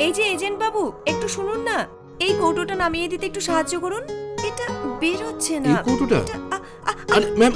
এই যে এজেন্ট বাবু, একটু শুনুন না, এই কৌটোটা নামিয়ে দিতে একটু সাহায্য করুন। এটা বের হচ্ছে না। এই কৌটোটা? আরে ম্যাম,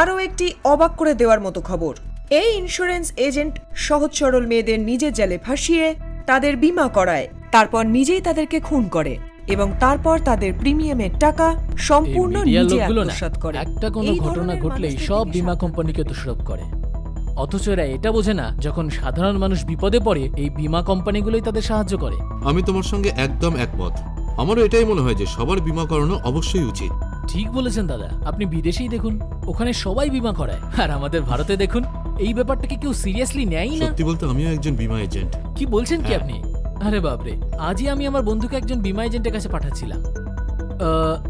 আরও একটি অবাক করে দেওয়ার মতো খবর। এই ইন্স্যুরেন্স এজেন্ট সহজ সরল মেয়েদের নিজের জালে ফাঁসিয়ে তাদের বীমা করায়, তারপর নিজেই তাদেরকে খুন করে এবং তারপর তাদের প্রিমিয়ামের টাকা সম্পূর্ণ নিজে আত্মসাৎ করে। একটা কোনো ঘটনা ঘটলেই সব বীমা কোম্পানিকে দোষারোপ করে, অথচ এরা এটা বোঝে না যখন সাধারণ মানুষ বিপদে পড়ে এই বীমা কোম্পানিগুলোই তাদের সাহায্য করে। আমি তোমার সঙ্গে একদম একমত। আমারও এটাই মনে হয় যে সবার বীমা করানো অবশ্যই উচিত। ঠিক বলেছেন দাদা, আপনি বিদেশেই দেখুন, ওখানে সবাই বীমা করায়, আর আমাদের ভারতে দেখুন এই ব্যাপারটাকে কেউ সিরিয়াসলি নেয়ই না। সত্যি বলতে আমিও একজন বীমা এজেন্ট। কি বলছেন কি আপনি? আরে বাপরে, আজই আমি আমার বন্ধুকে একজন বীমা এজেন্টের কাছে পাঠাচ্ছিলাম।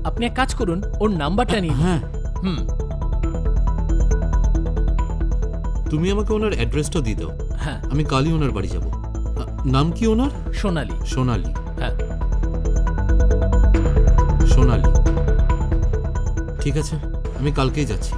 আপনি এক কাজ করুন, ওর নাম্বারটা নিন। হ্যাঁ, তুমি আমাকে ওনার অ্যাড্রেসটা দিয়ে দাও। হ্যাঁ, আমি কালই ওনার বাড়ি যাব। নাম কি ওনার? সোনালি। সোনালি? হ্যাঁ, সোনালি। ঠিক আছে, আমি কালকেই যাচ্ছি।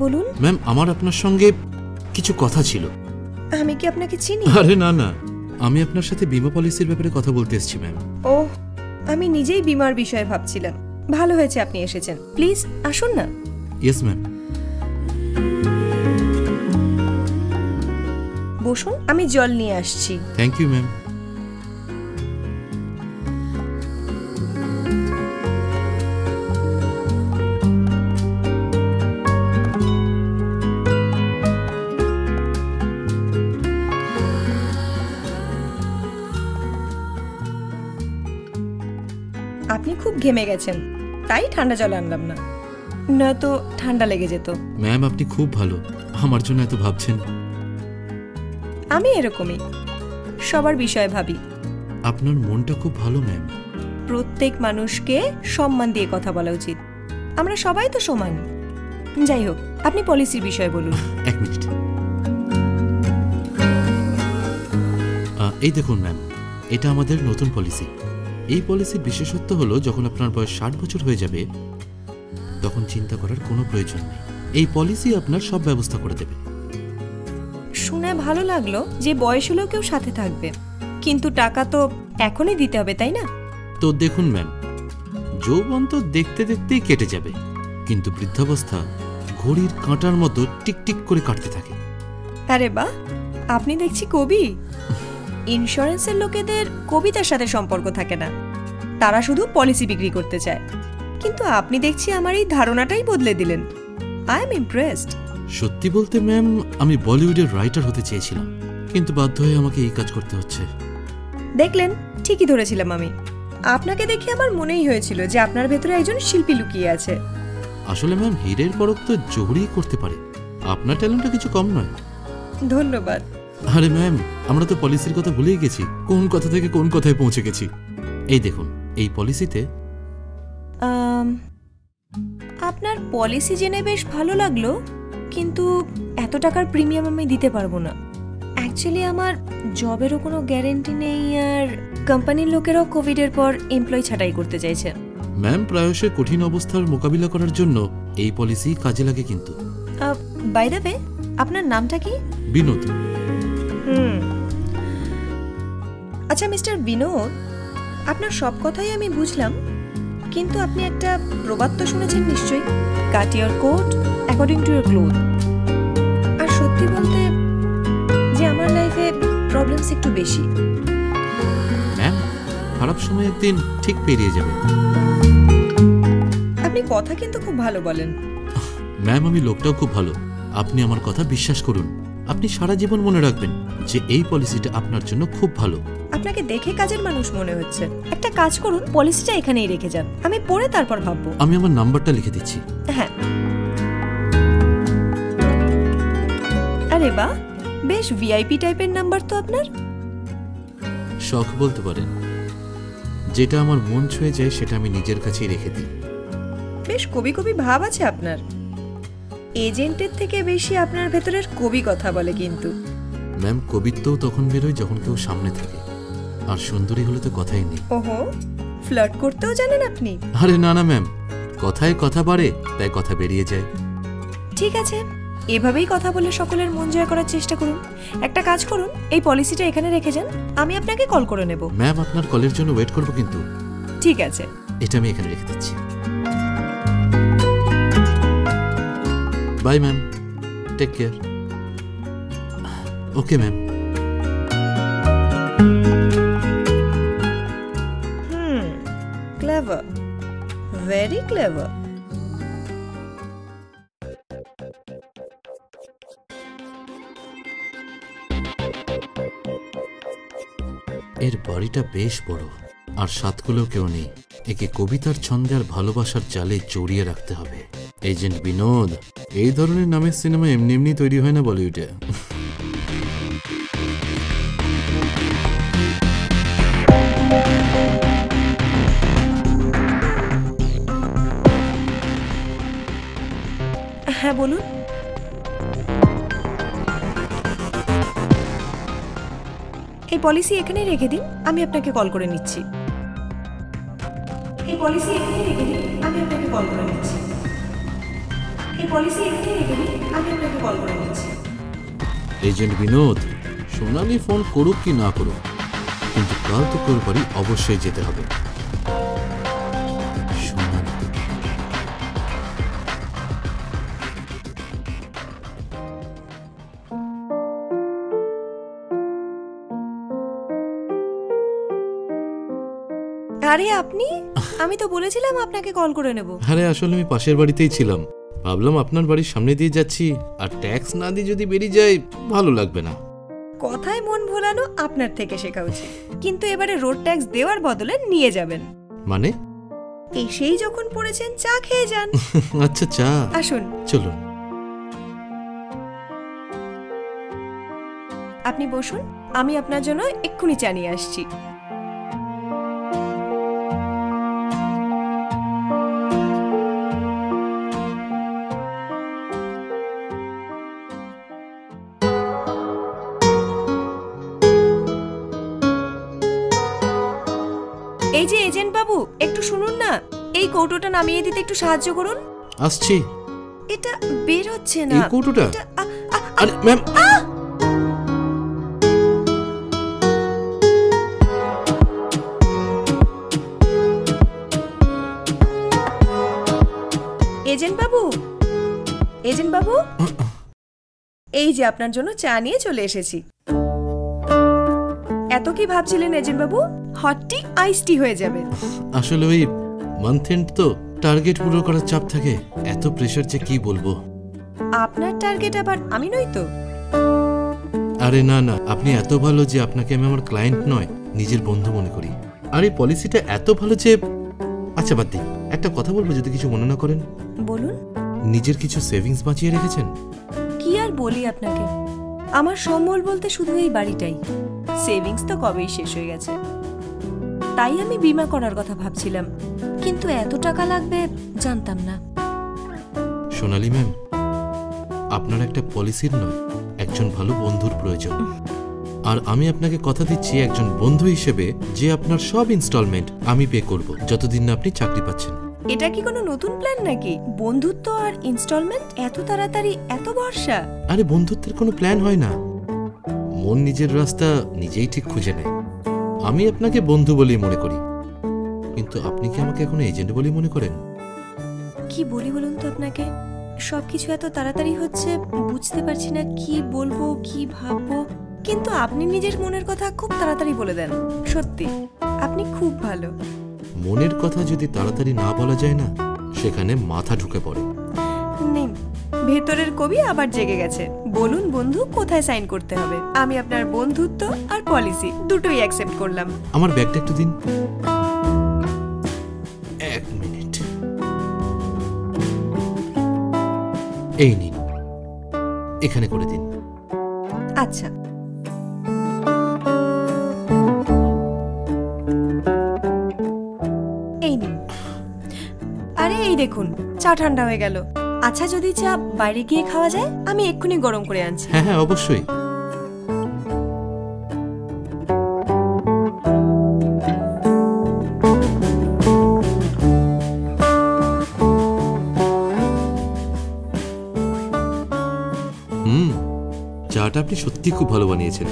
বলুন। ম্যাম, আমার আপনার সঙ্গে কিছু কথা ছিল। আমি কি আপনাকে চিনি? আরে না না, আমি আপনার সাথে বীমা পলিসির ব্যাপারে কথা বলতে এসেছি ম্যাম। ও, আমি নিজেই বীমার বিষয়ে ভাবছিলাম। ভালো হয়েছে আপনি এসেছেন। প্লিজ আসুন না। Yes ma'am. বসুন, আমি জল নিয়ে আসছি। Thank you ma'am. আপনি খুব ঘেমে গেছেন, তাই ঠান্ডা জল আনলাম না, নয়তো ঠান্ডা লেগে যেত। ম্যাম, আপনি খুব ভালো, আমার জন্য এত ভাবছেন। আমি এরকমই সবার বিষয়ে ভাবি। আপনার মনটা খুব ভালো ম্যাম। প্রত্যেক মানুষকে সম্মান দিয়ে কথা বলা উচিত। আমরা সবাই তো সমান। যাই হোক, আপনি পলিসির বিষয়ে বলুন। এক মিনিট। এই দেখুন ম্যাম, এটা আমাদের নতুন পলিসি। এই পলিসির বিশেষত্ব হলো যখন আপনার বয়স 60 বছর হয়ে যাবে তখন চিন্তা করার কোনো প্রয়োজন নেই। এই পলিসি আপনার সব ব্যবস্থা করে দেবে। শুনে ভালো লাগলো যে বয়স হলেও কেউ সাথে থাকবে, কিন্তু টাকা তো এখনই দিতে হবে, তাই না? তো দেখুন ম্যাম, যৌবন তো দেখতে দেখতেই কেটে যাবে, কিন্তু বৃদ্ধাবস্থা ঘড়ির কাঁটার মতো টিকটিক করে কাটতে থাকে। আরে বাহ, আপনি দেখছি কবি। ইন্স্যুরেন্সের লোকেদের কবিতার সাথে সম্পর্ক থাকে না, তারা শুধু পলিসি বিক্রি করতে চায়। কিন্তু আপনি দেখছি আমার এই ধারণাটাই বদলে দিলেন। I am impressed. সত্যি বলতে ম্যাম, আমি বলিউডের রাইটার হতে চেয়েছিলাম, কিন্তু বাধ্য হয়ে আমাকে এই কাজ করতে হচ্ছে। দেখলেন, ঠিকই ধরেছিলাম আমি। আপনাকে দেখে আমার মনেই হয়েছিল যে আপনার ভেতরে একজন শিল্পী লুকিয়ে আছে। আসলে ম্যাম, হীরের পরখ তো জহুরিই করতে পারে, আপনার ট্যালেন্টটা কিছু কম নয়। ধন্যবাদ। আরে ম্যাম, আমরা তো পলিসির কথা ভুলেই গেছি, কোন কথা থেকে কোন কথায় পৌঁছে গেছি। এই দেখুন, এই পলিসিতে আপনার পলিসি জেনে বেশ ভালো লাগলো, কিন্তু এত টাকার প্রিমিয়াম আমি দিতে পারবো না। অ্যাকচুয়ালি আমার জবেরও কোনো গ্যারেন্টি নেই, আর কোম্পানির লোকেরাও কোভিডের পর এমপ্লয়ি ছাঁটাই করতে চাইছে। ম্যাম, প্রায়শই কঠিন অবস্থার মোকাবিলা করার জন্য এই পলিসি কাজে লাগে। কিন্তু বাই দ্য ওয়ে, আপনার নামটা কি? বিনোদ। আচ্ছা মিস্টার বিনোদ, আপনার সব কথাই আমি বুঝলাম, কিন্তু আপনি একটা প্রবাদ তো শুনেছেন নিশ্চয়ই, cut your coat according to your cloth. আর সত্যি বলতে প্রবলেমস একটু বেশি। ম্যাম, খারাপ সময় একদিন ঠিক পেরিয়ে যাবে। আপনি কথা কিন্তু খুব ভালো বলেন। ম্যাম, আমি লোকটাও খুব ভালো, আপনি আমার কথা বিশ্বাস করুন। আপনি সারা জীবন মনে রাখবেন যে এই পলিসিটা আপনার জন্য খুব ভালো। আপনাকে দেখে কাজের মানুষ মনে হচ্ছে। একটা কাজ করুন, পলিসিটা এখানেই রেখে যান, আমি পড়ে তারপর ভাববো। আমি আমার নাম্বারটা লিখে দিচ্ছি। হ্যাঁ। আরে বাহ, বেশ ভিআইপি টাইপের নাম্বার তো আপনার। শখ বলতে পারেন। যেটা আমার মন ছুঁয়ে যায় সেটা আমি নিজের কাছেই রেখে দিই। বেশ কবি কবি ভাব আছে আপনার। এজেন্টের থেকে বেশি আপনার ভেতরের কবি কথা বলে কিন্তু। ম্যাম, কবিত্বও তখন বেরোয় যখন কেউ সামনে থাকে, আর সুন্দরী হলে তো কথাই নেই। ওহো, ফ্লার্ট করতেও জানেন আপনি? আরে না না ম্যাম, কথায় কথা বাড়ে তাই কথা বেরিয়ে যায়। ঠিক আছে, এভাবেই কথা বলে সকলের মন জয় করার চেষ্টা করুন। একটা কাজ করুন, এই পলিসিটা এখানে রেখে যান, আমি আপনাকে কল করে নেব। ম্যাম, আপনার কলের জন্য ওয়েট করবো কিন্তু। ঠিক আছে। এটা আমি এখানে রেখে দিচ্ছি। Bye ma'am, take care. Okay ma'am. Clever, very clever. এর বাড়িটা বেশ বড়, আর সাতকুলেও কেউ নেই। একে কবিতার ছন্দে আর ভালোবাসার জালে জড়িয়ে রাখতে হবে। এজেন্ট বিনোদ, এই ধরনের নামের সিনেমা এমনি এমনি তৈরি হয় না বলিউডে। হ্যাঁ বলুন। এই পলিসি এখানেই রেখে দিন, আমি আপনাকে কল করে নিচ্ছি। এই পলিসি এখানেই রেখে দিন, আমি আপনাকে কল করে নিচ্ছি। এই পলিসি এখানেই রেখে দিন, আমি আপনাকে কল করে নিচ্ছি। এজেন্ট বিনোদ, সোনালি ফোন করুক কি না করুক, কিন্তু কাল তো তোর বাড়ি অবশ্যই যেতে হবে। সোনালি। আরে আপনি, আমি তো বলেছিলাম আপনাকে কল করে নেব। আরে আসলে আমি পাশের বাড়িতেই ছিলাম, ভাবলাম আপনার বাড়ির সামনে দিয়ে যাচ্ছি, আর ট্যাক্স না দিয়ে যদি বেরিয়ে যায় ভালো লাগবে না। কথায় মন ভোলানো আপনার থেকে শেখা উচিত, কিন্তু এবারে রোড ট্যাক্স দেওয়ার বদলে নিয়ে যাবেন। মানে? এসেই যখন পড়েছেন, চা খেয়ে যান। আচ্ছা, চা। আসুন। চলুন। আপনি বসুন, আমি আপনার জন্য এক্ষুনি চা নিয়ে আসছি। এই যে এজেন্ট বাবু, একটু শুনুন না, এই কৌটোটা নামিয়ে দিতে একটু সাহায্য করুন। আসছি। এটা বের হচ্ছে না। এই কৌটোটা? আরে ম্যাম, এজেন্ট বাবু, এজেন্ট বাবু, এই যে আপনার জন্য চা নিয়ে চলে এসেছি। এত কি ভাবছিলেন এজেন্ট বাবু? হট টি আইস টি হয়ে যাবে। আসলে ওই মান্থ এন্ড তো, টার্গেট পুরো করার চাপ থাকে, এত প্রেশার যে কি বলবো। আপনার টার্গেট আবার আমি নই তো? আরে না না, আপনি এত ভালো যে আপনাকে আমি আমার ক্লায়েন্ট নয়, নিজের বন্ধু মনে করি। আর এই পলিসিটা এত ভালো যে, আচ্ছা বাদ দিই, একটা কথা বলবো যদি কিছু মনে না করেন। বলুন। নিজের কিছু সেভিংস বাঁচিয়ে রেখেছেন? কি আর বলি আপনাকে, আমার সম্বল বলতে শুধু এই বাড়িটাই, সেভিংস তো কবেই শেষ হয়ে গেছে। তাই আমি বীমা করার কথা ভাবছিলাম, কিন্তু এত টাকা লাগবে জানতাম না। সোনালি ম্যাম, আপনার একটা পলিসির নয়, একজন ভালো বন্ধুর প্রয়োজন। আর আমি আপনাকে কথা দিচ্ছি একজন বন্ধু হিসেবে যে আপনার সব ইনস্টলমেন্ট আমি পে করব যতদিন না আপনি চাকরি পাচ্ছেন। এটা কি কোনো নতুন প্ল্যান নাকি? বন্ধুত্ব আর ইনস্টলমেন্ট এত তাড়াতাড়ি, এত ভরসা? আরে বন্ধুত্বের কোনো প্ল্যান হয় না, মন নিজের রাস্তা নিজেই ঠিক খুঁজে নেয়। আমি আপনাকে বন্ধু বলেই মনে করি, কিন্তু আপনি কি আমাকে এখন এজেন্ট বলেই মনে করেন? কি বলি বলুন তো আপনাকে, সবকিছু এত তাড়াতাড়ি হচ্ছে, বুঝতে পারছি না কি বলবো কি ভাববো। কিন্তু আপনি নিজের মনের কথা খুব তাড়াতাড়ি বলে দেন। সত্যি আপনি খুব ভালো। মনের কথা যদি তাড়াতাড়ি না বলা যায় না, সেখানে মাথা ঢুকে পড়ে। নিন, ভেতরের কবি আবার জেগে গেছে। বলুন বন্ধু, কোথায় সাইন করতে হবে? আমি আপনার বন্ধুত্ব আর পলিসি দুটোই অ্যাকসেপ্ট করলাম। আমার ব্যাগটা একটু দিন। এক মিনিট। এই নিন, এখানে করে দিন। আচ্ছা, এই নিন। আরে এই দেখুন, চা ঠান্ডা হয়ে গেল। আচ্ছা, যদি চা বাইরে গিয়ে খাওয়া যায়, আমি এক্ষুনি গরম করে আনছি। হ্যাঁ হ্যাঁ, অবশ্যই। চাটা আপনি সত্যি খুব ভালো বানিয়েছেন,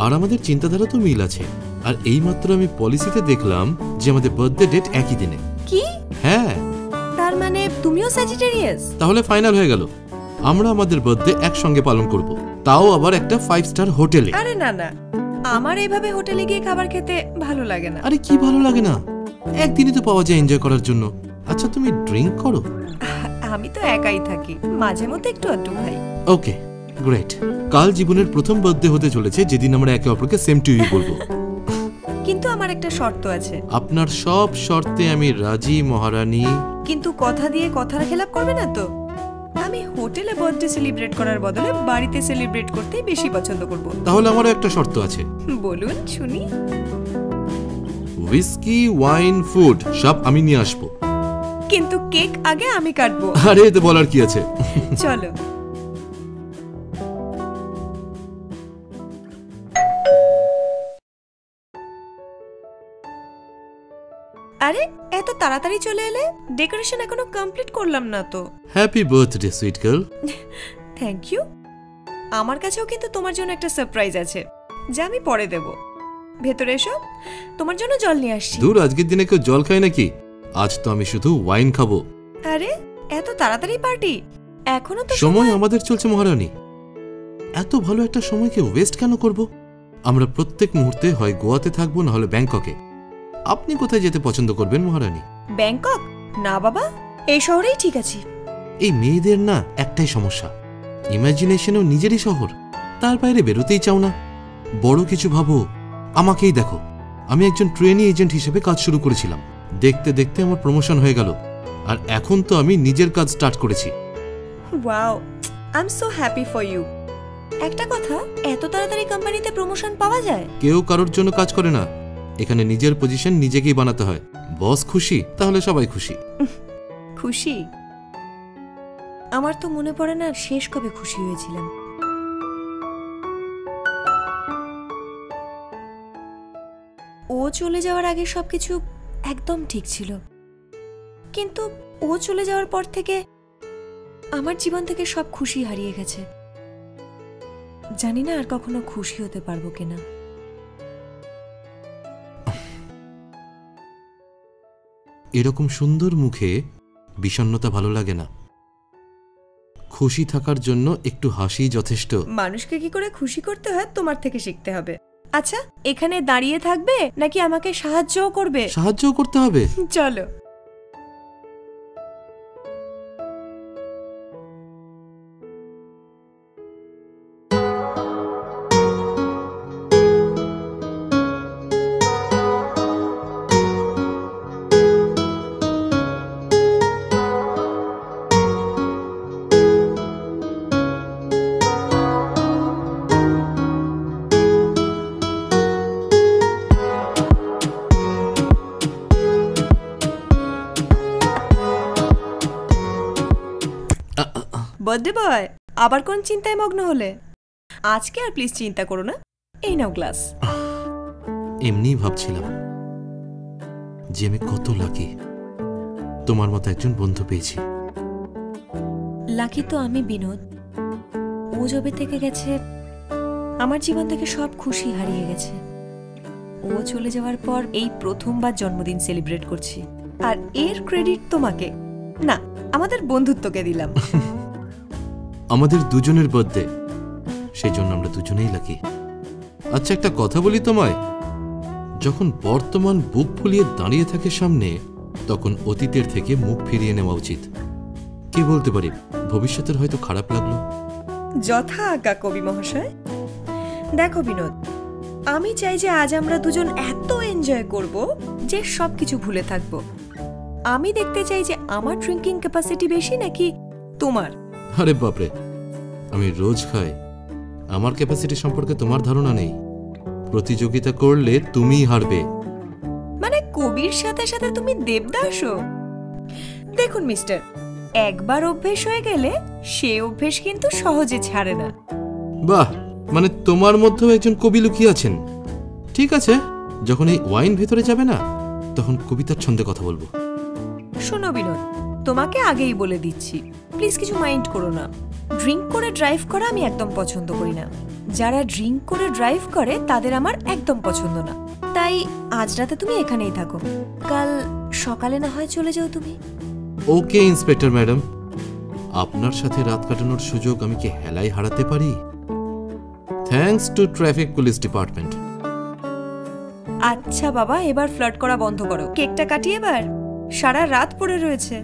আর আমাদের চিন্তাধারা তো মিল আছে। আর এইমাত্র আমি পলিসিতে দেখলাম যে আমাদের বার্থডে ডেট একই দিনে। কি? হ্যাঁ। তার মানে তুমিও স্যাজিটেরিয়াস? তাহলে ফাইনাল হয়ে গেল, আমরা আমাদের বার্থডে একসঙ্গে পালন করব, তাও আবার একটা 5 স্টার হোটেলে। আরে না না, আমার এইভাবে হোটেলে গিয়ে খাবার খেতে ভালো লাগে না। আরে কি ভালো লাগে না? একদিনই তো পাওয়া যায় এনজয় করার জন্য। আচ্ছা, তুমি ড্রিঙ্ক করো? আমি তো একাই থাকি, মাঝে মধ্যে একটু আধটু খাই। ওকে, গ্রেট। কাল জীবনের প্রথম বার্থডে হতে চলেছে, যেদিন আমরা একে অপরকে সেম টু ইউ বলবো। কিন্তু আমার একটা শর্ত আছে। আপনার সব শর্তে আমি রাজি মহারানী। কিন্তু কথা দিয়ে কথার খেলাপ করবে না তো? আমি হোটেলে বার্থডে সেলিব্রেট করার বদলে বাড়িতে সেলিব্রেট করতেই বেশি পছন্দ করব। তাহলে আমারও একটা শর্ত আছে। বলুন শুনি। হুইস্কি, ওয়াইন, ফুড সব আমি নিয়ে আসবো। কিন্তু কেক আগে আমি কাটবো। আরে এতে বলার কি আছে? চলো। আরে এত তাড়াতাড়ি চলে এলে? ডেকোরেশন এখনো কমপ্লিট করলাম না তো। Happy birthday sweet girl. Thank you. আমার কাছেও কিন্তু তোমার জন্য একটা সারপ্রাইজ আছে, যা আমি পরে দেব। ভেতরে এসো, তোমার জন্য জল নিয়ে আসছি। দূর, আজকের দিনে কেউ জল খায় নাকি? আজ তো আমি শুধু ওয়াইন খাবো। আরে এত তাড়াতাড়ি পার্টি? এখনো তো সময় আমাদের চলছে মহারানী। এত ভালো একটা সময়কে ওয়েস্ট কেন করব? আমরা প্রত্যেক মুহূর্তে হয় গোয়াতে থাকবো, না হলে ব্যাংককে। আপনি কোথায় যেতে পছন্দ করবেন মহারানী? ব্যাংকক? না বাবা, এই শহরেই ঠিক আছে। এই মেয়েদের না একটাই সমস্যা, ইমাজিনেশনও নিজেরই শহর, তার বাইরে বেরোতেই চাও না। বড় কিছু ভাবো। আমাকেই দেখো, আমি একজন ট্রেনি এজেন্ট হিসেবে কাজ শুরু করেছিলাম, দেখতে দেখতে আমার প্রমোশন হয়ে গেল, আর এখন তো আমি নিজের কাজ স্টার্ট করেছি। Wow, I am so happy for you. একটা কথা, এত তাড়াতাড়ি কোম্পানিতে প্রমোশন পাওয়া যায়? কেউ কারোর জন্য কাজ করে না, এখানে নিজের পজিশন নিজেকেই বানাতে হয়। বস খুশি, তাহলে সবাই খুশি। খুশি? আমার তো মনে পড়ে না শেষ কবে খুশি হয়েছিলাম। ও চলে যাওয়ার আগে সবকিছু একদম ঠিক ছিল, কিন্তু ও চলে যাওয়ার পর থেকে আমার জীবন থেকে সব খুশি হারিয়ে গেছে। জানি না আর কখনো খুশি হতে পারবো কিনা। এরকম সুন্দর মুখে বিষণ্ণতা ভালো লাগে না। খুশি থাকার জন্য একটু হাসি যথেষ্ট। মানুষকে কি করে খুশি করতে হয় তোমার থেকে শিখতে হবে। আচ্ছা, এখানে দাঁড়িয়ে থাকবে নাকি আমাকে সাহায্যও করবে? সাহায্যও করতে হবে। চলো। বার্থডে বয়, আবার কোন চিন্তায় মগ্ন হলে? আজকে আর প্লিজ চিন্তা করো না, এই নাও গ্লাস। এমনি ভাবছিলাম যে আমি কত লাকি, তোমার মতো একজন বন্ধু পেয়েছি। লাকি তো আমি বিনোদ। ও যবে থেকে গেছে আমার জীবন থেকে সব খুশি হারিয়ে গেছে। ও চলে যাওয়ার পর এই প্রথমবার জন্মদিন সেলিব্রেট করছি, আর এর ক্রেডিট তোমাকে না, আমাদের বন্ধুত্বকে দিলাম। আমাদের দুজনের বার্থডে সেই জন্য আমরা দুজনেই লাকি। আচ্ছা, একটা কথা বলি তোমায়, যখন বর্তমান বুক ফুলিয়ে দাঁড়িয়ে থাকে সামনে, তখন অতীতের থেকে মুখ ফিরিয়ে নেওয়া উচিত। কি বলতে পারি, ভবিষ্যতের হয়তো খারাপ লাগলো। যথা আজ্ঞা কবি মহাশয়। দেখো বিনোদ, আমি চাই যে আজ আমরা দুজন এত এনজয় করব যে সবকিছু ভুলে থাকব। আমি দেখতে চাই যে আমার ড্রিঙ্কিং ক্যাপাসিটি বেশি নাকি তোমার। আরে বাপরে, আমি রোজ খাই, আমার ক্যাপাসিটি সম্পর্কে তোমার ধারণা নেই। প্রতিযোগিতা করলে তুমিই হারবে। মানে কবির সাথে সাথে তুমি দেবদাসও? দেখুন মিস্টার, একবার অভ্যেস হয়ে গেলে সে অভ্যেস কিন্তু সহজে ছাড়ে না। বাহ, মানে তোমার মধ্যেও একজন কবি লুকিয়ে আছেন। ঠিক আছে, যখন এই ওয়াইন ভেতরে যাবে না, তখন কবিতার ছন্দে কথা বলবো। শোনো বিনোদ, তোমাকে আগেই বলে দিচ্ছি, প্লিজ কিছু মাইন্ড করো না। ড্রিঙ্ক করে ড্রাইভ করা আমি একদম পছন্দ করি না। যারা ড্রিঙ্ক করে ড্রাইভ করে তাদের আমার একদম পছন্দ না। তাই আজ রাতে তুমি এখানেই থাকো, কাল সকালে না হয় চলে যাও তুমি। ওকে ইন্সপেক্টর ম্যাডাম, আপনার সাথে রাত কাটানোর সুযোগ আমি কি হেলায় হারাতে পারি? Thanks to traffic police department. আচ্ছা বাবা, এবার ফ্লার্ট করা বন্ধ করো, কেকটা কাটি এবার, সারা রাত পড়ে রয়েছে।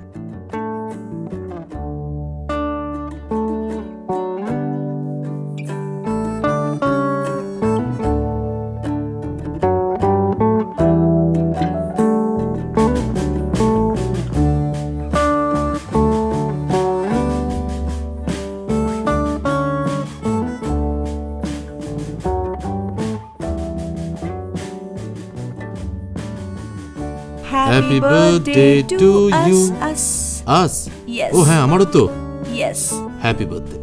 Happy birthday to you. Us? Yes. ও হ্যাঁ, আমারও তো। Yes. Happy birthday.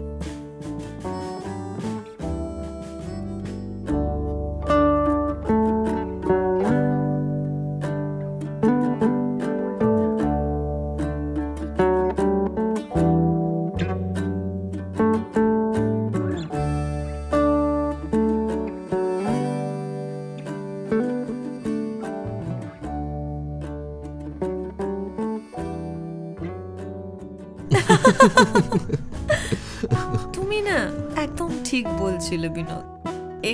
তুমি না একদম ঠিক বলছিলে বিনোদ,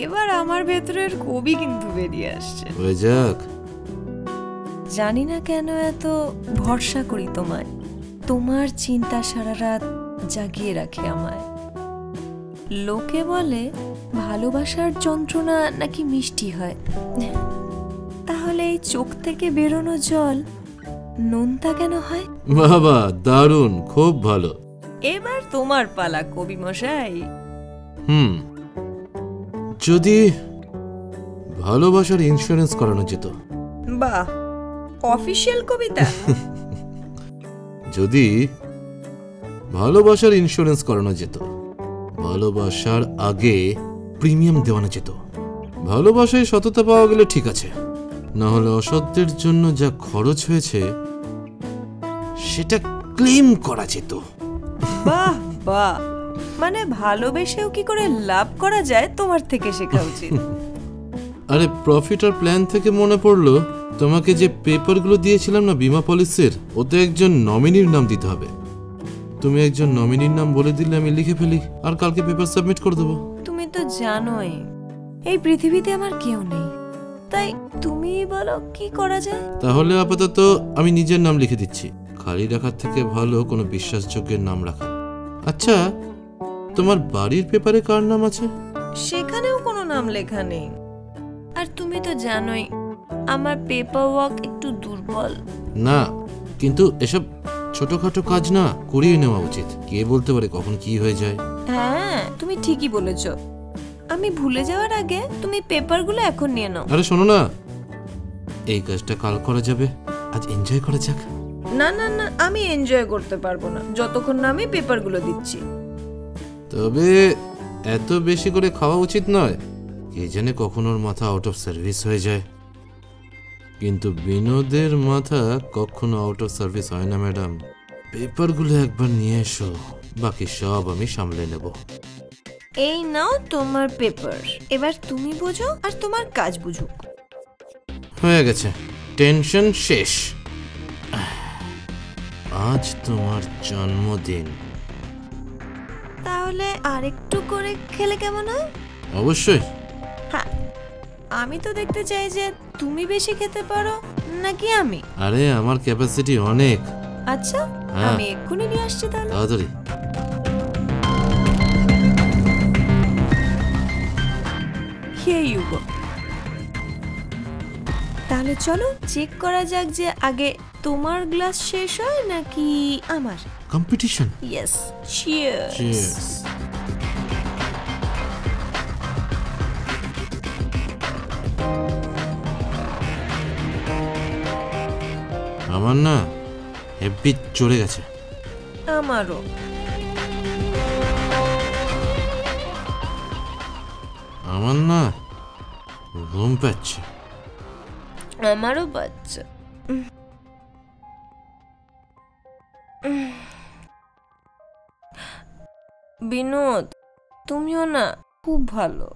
এবার আমার ভেতরের কবি কিন্তু বেরিয়ে আসছে। হয়ে যাক। জানি না কেন এত ভরসা করি তোমায়, তোমার চিন্তা সারা রাত জাগিয়ে রাখে আমায়। লোকে বলে ভালোবাসার যন্ত্রণা নাকি মিষ্টি হয়, তাহলে এই চোখ থেকে বেরোনো জল নোনতা কেন হয়? বাবা, দারুণ, খুব ভালো। এবার তোমার পালা কবি মশাই। যদি ভালোবাসার ইন্স্যুরেন্স করানো যেত। বাহ, অফিশিয়াল কবিতা। যদি ভালোবাসার ইন্স্যুরেন্স করানো যেত, ভালোবাসার আগে প্রিমিয়াম দেওয়ানো যেত। ভালোবাসায় সততা পাওয়া গেলে ঠিক আছে, না হলে অসত্যের জন্য যা খরচ হয়েছে সেটা ক্লেম করা যেত। বাহ বাহ, মানে ভালোবেসেও কি করে লাভ করা যায় তোমার থেকে শেখা উচিত। আরে প্রফিট আর প্ল্যান থেকে মনে পড়লো, তোমাকে যে পেপারগুলো দিয়েছিলাম না বীমা পলিসির, ওতে একজন নমিনির নাম দিতে হবে। তুমি একজন নমিনির নাম বলে দিলে আমি লিখে ফেলি, আর কালকে পেপার সাবমিট করে দেবো। তুমি তো জানোই এই পৃথিবীতে আমার কেউ নেই, তাই তুমি বলো কি করা যায়। তাহলে আপাতত আমি নিজের নাম লিখে দিচ্ছি, খালি রাখার থেকে ভালো কোনো বিশ্বাসযোগ্যের নাম রাখা। আচ্ছা, তোমার বাড়ির পেপারে কার নাম আছে? সেখানেও কোনো নাম লেখা নেই, আর তুমি তো জানোই আমার পেপার ওয়ার্ক একটু দুর্বল। না, কিন্তু এসব ছোটখাটো কাজ না, করিয়ে নেওয়া উচিত। কে বলতে পারে কখন কি হয়ে যায়। হ্যাঁ, তুমি ঠিকই বলেছো। আমি ভুলে যাওয়ার আগে তুমি পেপারগুলো এখন নিয়ে নাও। আরে শোনো না, এই কাজটা কাল করা যাবে, আজ এনজয় করা যাক। না না না, আমি এনজয় করতে পারবো না যতক্ষণ না আমি পেপারগুলো দিচ্ছি। তবে এত বেশি করে খাওয়া উচিত নয়, কে জানে কখন ওর মাথা আউট অফ সার্ভিস হয়ে যায়। কিন্তু বিনোদের মাথা কখনো আউট অফ সার্ভিস হয় না ম্যাডাম। পেপারগুলো একবার নিয়ে এসো, বাকি সব আমি সামলে নেব। এই নাও তোমার পেপার, এবার তুমি বোঝো আর তোমার কাজ বুঝুক। হয়ে গেছে, টেনশন শেষ। আজ তোমার জন্মদিন। তাহলে তাহলে আরেকটু করে খেলে কেমন হয়? অবশ্যই। হ্যাঁ, আমি তো দেখতে চাই যে তুমি বেশি খেতে পারো নাকি আমি। আরে আমার ক্যাপাসিটি অনেক। আচ্ছা, হ্যাঁ। আমি এক্ষুনি নিয়ে আসছি তাহলে। তাড়াতাড়ি। Here you go. তাহলে চলো চেক করা যাক যে আগে তোমার গ্লাস শেষ হয় নাকি আমার। কম্পিটিশন। Yes, cheers. আমার না হেভি চড়ে গেছে। আমারও। আমার না ঘুম পাচ্ছে। আমারও বাচ্চা। বিনোদ, তুমিও না খুব ভালো।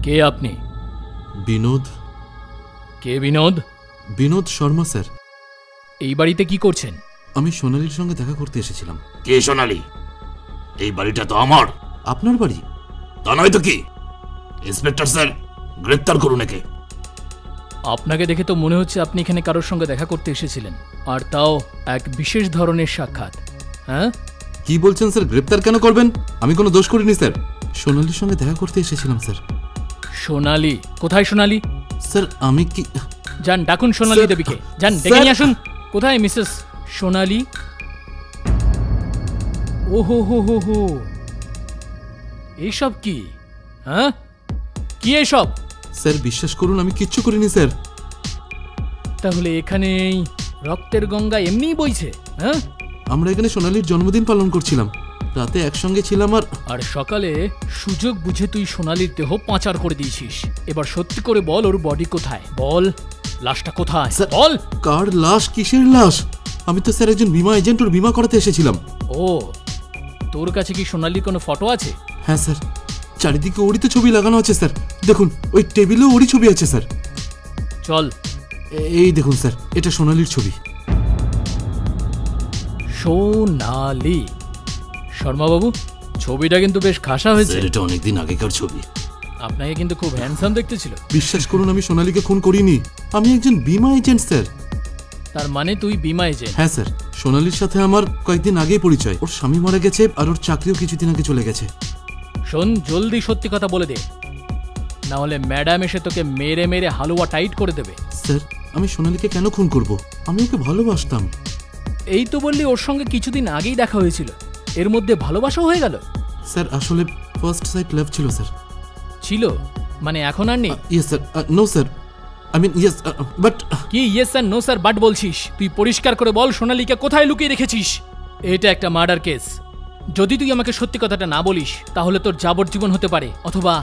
কে আপনি? বিনোদ। কে বিনোদ? বিনোদ শর্মা স্যার। এই বাড়িতে কি করছেন? আমি সোনালীর সঙ্গে দেখা করতে এসেছিলাম। কে সোনালী? এই বাড়িটা তো আমার। আপনার বাড়ি? তা নয় তো কি? ইন্সপেক্টর স্যার, গ্রেপ্তার করুন একে। আপনাকে দেখে তো মনে হচ্ছে আপনি এখানে কারোর সঙ্গে দেখা করতে এসেছিলেন, আর তাও এক বিশেষ ধরনের সাক্ষাৎ। হ্যাঁ, কি বলছেন স্যার? গ্রেপ্তার কেন করবেন? আমি কোনো দোষ করিনি স্যার। সোনালীর সঙ্গে দেখা করতে এসেছিলাম স্যার। সোনালী? কোথায় সোনালী? স্যার আমি কি... যান ডাকুন সোনালী স্যার, দেবীকে, যান ডেকে স্যার। নিয়ে আসুন। কোথায় মিসেস সোনালী? ওহো হো হো হো, এইসব কি? হ্যাঁ, কি এসব? স্যার বিশ্বাস করুন আমি কিচ্ছু করিনি স্যার। তাহলে এখানে এই রক্তের গঙ্গা এমনিই বইছে? হ্যাঁ, আমরা এখানে সোনালীর জন্মদিন পালন করছিলাম, রাতে একসঙ্গে ছিলাম। আর সকালে সুযোগ বুঝে তুই সোনালীর দেহ পাচার করে দিয়েছিস। এবার সত্যি করে বল, ওর বডি কোথায়? বল, লাশটা কোথায়? স্যার, বল। কার লাশ? কিসের লাশ? আমি তো স্যার একজন বীমা এজেন্ট, ওর বীমা করাতে এসেছিলাম। ও, তোর কাছে কি সোনালীর কোনো ফটো আছে? হ্যাঁ স্যার, চারিদিকে ওরই তো ছবি লাগানো আছে স্যার। দেখুন ওই টেবিলেও ওরই ছবি আছে স্যার। চল। এই দেখুন স্যার, এটা সোনালীর ছবি। সোনালী? শর্মা বাবু, ছবিটা কিন্তু বেশ খাসা হয়েছে। এটা অনেকদিন আগেকার ছবি। আপনাকে কিন্তু খুব হ্যান্ডসাম দেখতে ছিল। বিশ্বাস করুন আমি সোনালীকে খুন করিনি, আমি একজন বীমা এজেন্ট স্যার। তার মানে তুই বীমা এজেন্ট? হ্যাঁ স্যার, সোনালীর সাথে আমার কয়েকদিন আগেই পরিচয়। ওর স্বামী মারা গেছে আর ওর চাকরিও কিছুদিন আগে চলে গেছে। শোন, জলদি সত্যি কথা বলে দে, না হলে ম্যাডাম এসে তোকে মেরে মেরে হালুয়া টাইট করে দেবে। স্যার আমি সোনালীকে কেন খুন করব? আমি ওকে ভালোবাসতাম। এই তো বললি ওর সঙ্গে কিছুদিন আগেই দেখা হয়েছিল, এর মধ্যে ভালোবাসা হয়ে গেল? স্যার আসলে ফার্স্ট সাইট লাভ ছিল স্যার। ছিল মানে এখন আর নেই? Yes sir. No sir, I mean yes, but... কি yes sir no sir but বলছিস? তুই পরিষ্কার করে বল সোনালীকে কোথায় লুকিয়ে রেখেছিস। এটা একটা মার্ডার কেস। যদি তুই আমাকে সত্যি কথাটা না বলিস তাহলে তোর যাবজ্জীবন হতে পারে, অথবা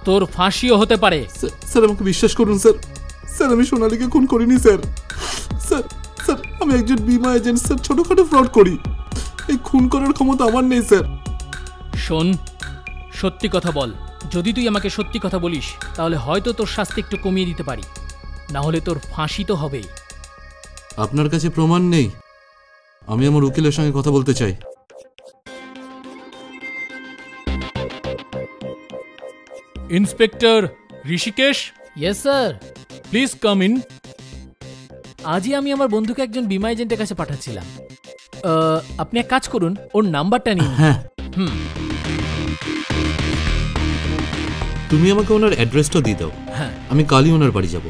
তোর ফাঁসিও হতে পারে। স্যার আমাকে বিশ্বাস করুন স্যার। স্যার আমি সোনালীকে খুন করিনি স্যার। স্যার স্যার আমি একজন বীমা এজেন্ট স্যার, ছোটখাটো ফ্রড করি। এই খুন করার ক্ষমতা আমার নেই স্যার। শোন, সত্যি কথা বল। যদি তুই আমাকে সত্যি কথা বলিস তাহলে হয়তো তোর শাস্তি একটু কমিয়ে দিতে পারি, না হলে তোর ফাঁসি তো হবেই। আপনার কাছে প্রমাণ নেই? আমি আমার উকিলের সঙ্গে কথা বলতে চাই। Inspector Rishikesh? Yes sir. Please come in. আজই আমি আমার বন্ধুকে একজন বীমা এজেন্টের কাছে পাঠাচ্ছিলাম। আপনি এক কাজ করুন, ওর নাম্বারটা নিন। হ্যাঁ, হুম। তুমি আমাকে ওনার অ্যাড্রেসটা দিয়ে দাও। হ্যাঁ, আমি কালই ওনার বাড়ি যাব।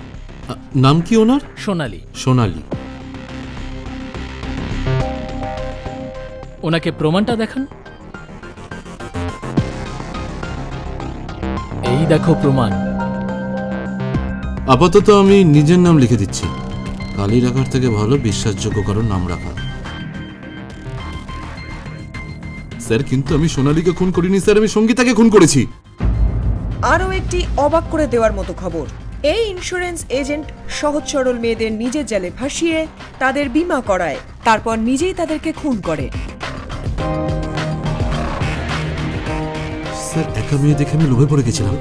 নাম কি ওনার? সোনালী। সোনালী। ওনাকে প্রমাণটা দেখান। এই দেখো প্রমাণ। আপাতত আমি নিজের নাম লিখে দিচ্ছি। কালি রাখার থেকে ভালো বিশ্বাসযোগ্য কারোর নাম রাখা। স্যার কিন্তু আমি সোনালীকে খুন করিনি স্যার, আমি সঙ্গীতাকে খুন করেছি। আরও একটি অবাক করে দেওয়ার মতো খবর। এই ইন্স্যুরেন্স এজেন্ট সহজ সরল মেয়েদের নিজের জালে ফাঁসিয়ে তাদের বীমা করায়, তারপর নিজেই তাদেরকে খুন করে। স্যার একা মেয়ে দেখে আমি লোভে পড়ে গেছিলাম।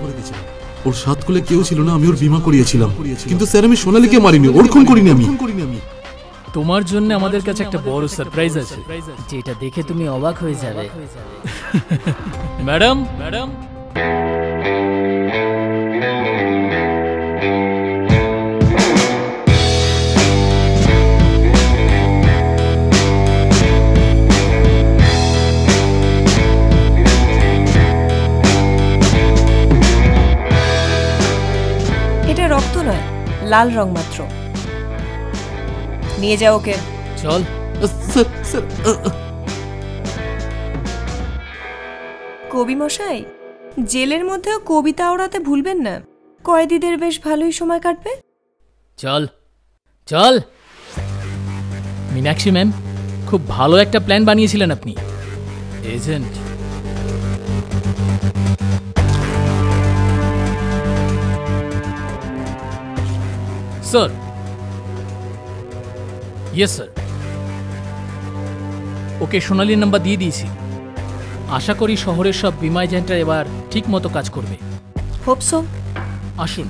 ওর সাত কুলে কেউ ছিল না, আমি ওর বীমা করিয়েছিলাম। কিন্তু স্যার আমি সোনালীকে মারিনি, ওর খুন করিনি আমি। তোমার জন্য আমাদের কাছে একটা বড় সারপ্রাইজ আছে, যেটা দেখে তুমি অবাক হয়ে যাবে। ম্যাডাম। ম্যাডাম, এটা রক্ত নয়, লাল রং মাত্র। নিয়ে যাও ওকে। চল। স্যার স্যার কবি মশাই, জেলের মধ্যেও কবিতা ওড়াতে ভুলবেন না, কয়েদিদের বেশ ভালোই সময় কাটবে। চল চল। মীনাক্ষী ম্যাম, খুব ভালো একটা প্ল্যান বানিয়েছিলেন আপনি। Agent, sir. Yes sir. Okay সোনালীর নাম্বার দিয়ে দিয়েছি। আশা করি শহরের সব বীমা এজেন্টরা এবার ঠিক মতো কাজ করবে। Hope so. আসুন।